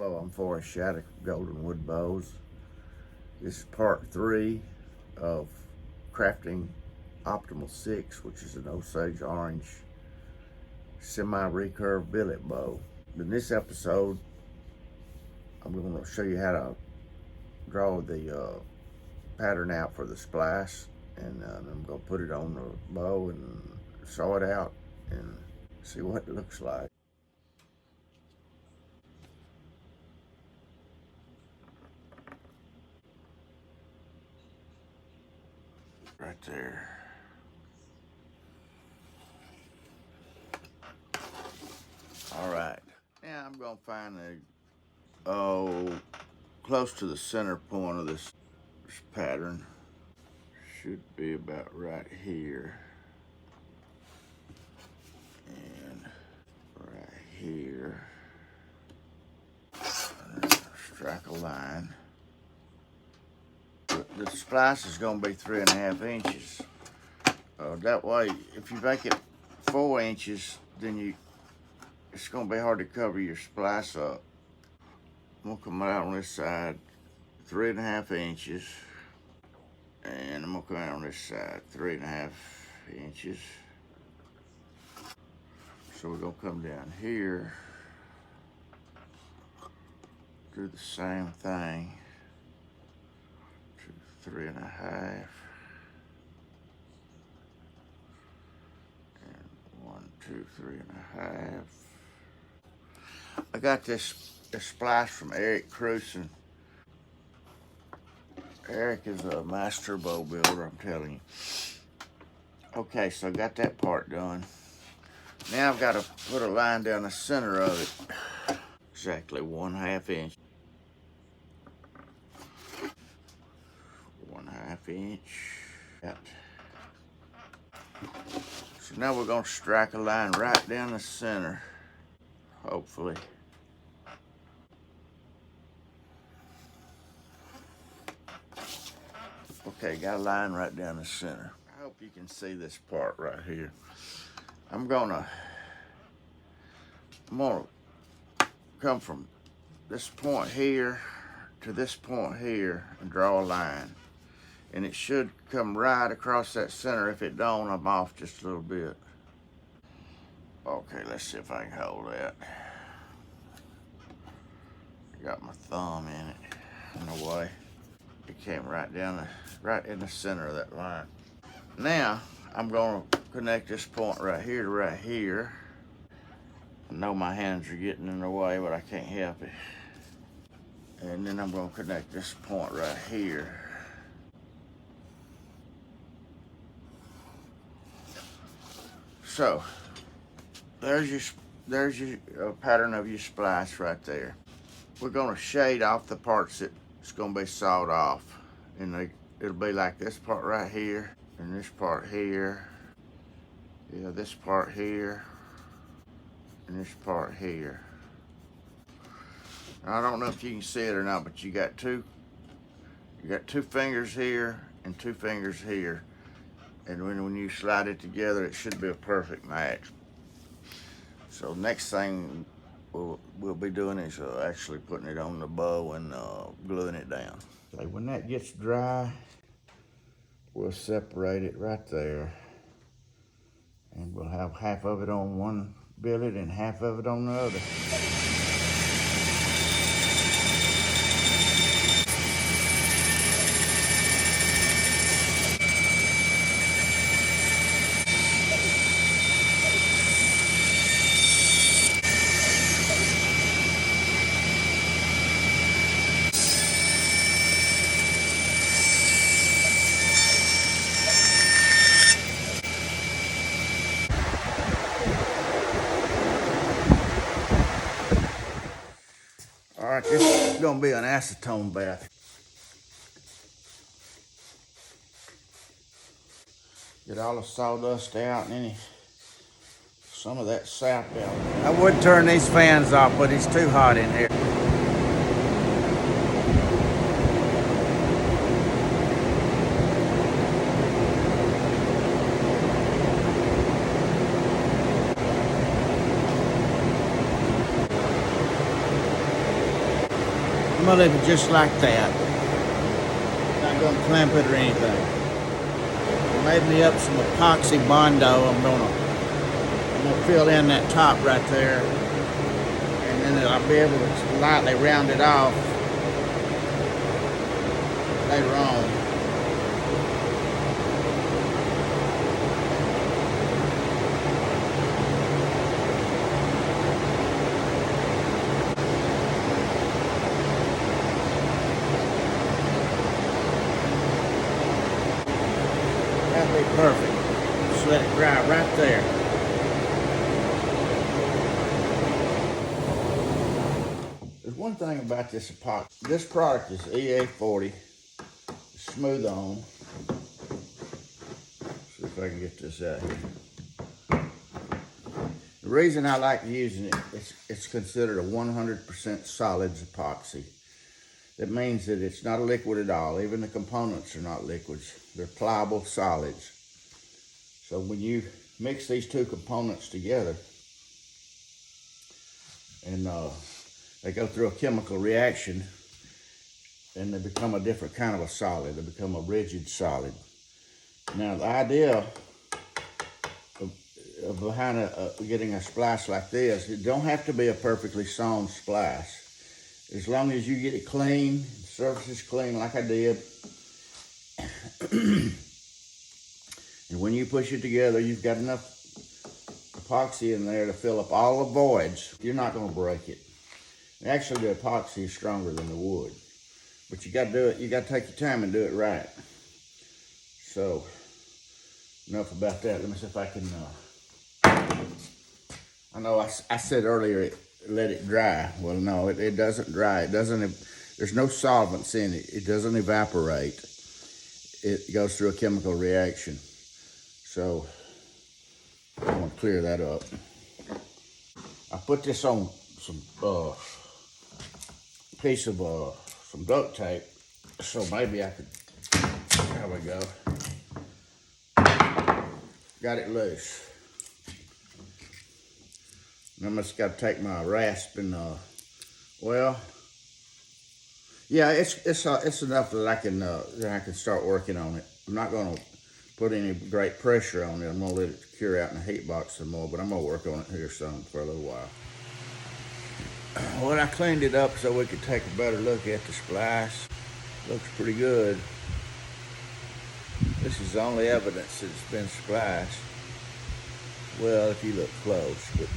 Hello, I'm Forrest Shattuck of Golden Wood Bows. This is part 3 of crafting Optimal 6, which is an Osage orange semi-recurve billet bow. In this episode, I'm going to show you how to draw the pattern out for the splice, and I'm going to put it on the bow and saw it out and see what it looks like. Right there. All right. Now I'm going to find close to the center point of this pattern. Should be about right here. And right here. And strike a line. The splice is going to be 3.5 inches. That way, if you make it 4 inches, then it's going to be hard to cover your splice up. I'm going to come out on this side 3.5 inches, and I'm going to come out on this side 3.5 inches. So we're going to come down here, do the same thing, 3.5. 1, 2, 3.5. I got this splice from Eric Cruson. Eric is a master bow builder, I'm telling you. Okay, so I got that part done. Now I've got to put a line down the center of it. Exactly 1/2 inch. 1/2 inch. So now we're going to strike a line right down the center, hopefully. Okay, got a line right down the center. I hope you can see this part right here. I'm gonna come from this point here to this point here and draw a line. And it should come right across that center. If it don't, I'm off just a little bit. Okay, let's see if I can hold that. Got my thumb in it, in the way. It came right in the center of that line. Now, I'm gonna connect this point right here to right here. I know my hands are getting in the way, but I can't help it. And then I'm gonna connect this point right here. So, there's your pattern of your splice right there. We're gonna shade off the parts that's gonna be sawed off. And it'll be like this part right here, and this part here. Yeah, this part here, and this part here. Now, I don't know if you can see it or not, but you got two fingers here and 2 fingers here. And when you slide it together, it should be a perfect match. So next thing we'll be doing is actually putting it on the bow and gluing it down. Okay, when that gets dry, we'll separate it right there. And we'll have half of it on one billet and half of it on the other. All right, this is gonna be an acetone bath. Get all the sawdust out and some of that sap out. I would turn these fans off, but it's too hot in here. I'm gonna leave it just like that. Not gonna clamp it or anything. I made me up some epoxy bondo. I'm gonna fill in that top right there, and then I'll be able to lightly round it off later on. That'll be perfect. Just let it dry right there. There's one thing about this epoxy. This product is EA40. Smooth on. See if I can get this out here. The reason I like using it, it's considered a 100% solids epoxy. That means that it's not a liquid at all. Even the components are not liquids. They're pliable solids. So when you mix these two components together and they go through a chemical reaction and they become a different kind of a solid. They become a rigid solid. Now the idea behind getting a splice like this, it don't have to be a perfectly sewn splice. As long as you get it clean, the surface is clean like I did. And when you push it together, you've got enough epoxy in there to fill up all the voids. You're not gonna break it. Actually, the epoxy is stronger than the wood. But you gotta do it, you gotta take your time and do it right. So, enough about that. Let me see if I can, I know I said earlier, let it dry. Well, no, it doesn't dry. It doesn't, there's no solvents in it. It doesn't evaporate. It goes through a chemical reaction. So, I want to clear that up. I put this on some piece of some duct tape, so maybe I could, there we go. Got it loose. I just got to take my rasp and, well, yeah, it's enough that I can start working on it. I'm not going to put any great pressure on it. I'm going to let it cure out in the heat box some more, but I'm going to work on it here some for a little while. Well, I cleaned it up so we could take a better look at the splice. Looks pretty good. This is the only evidence that it's been spliced. Well, if you look close, but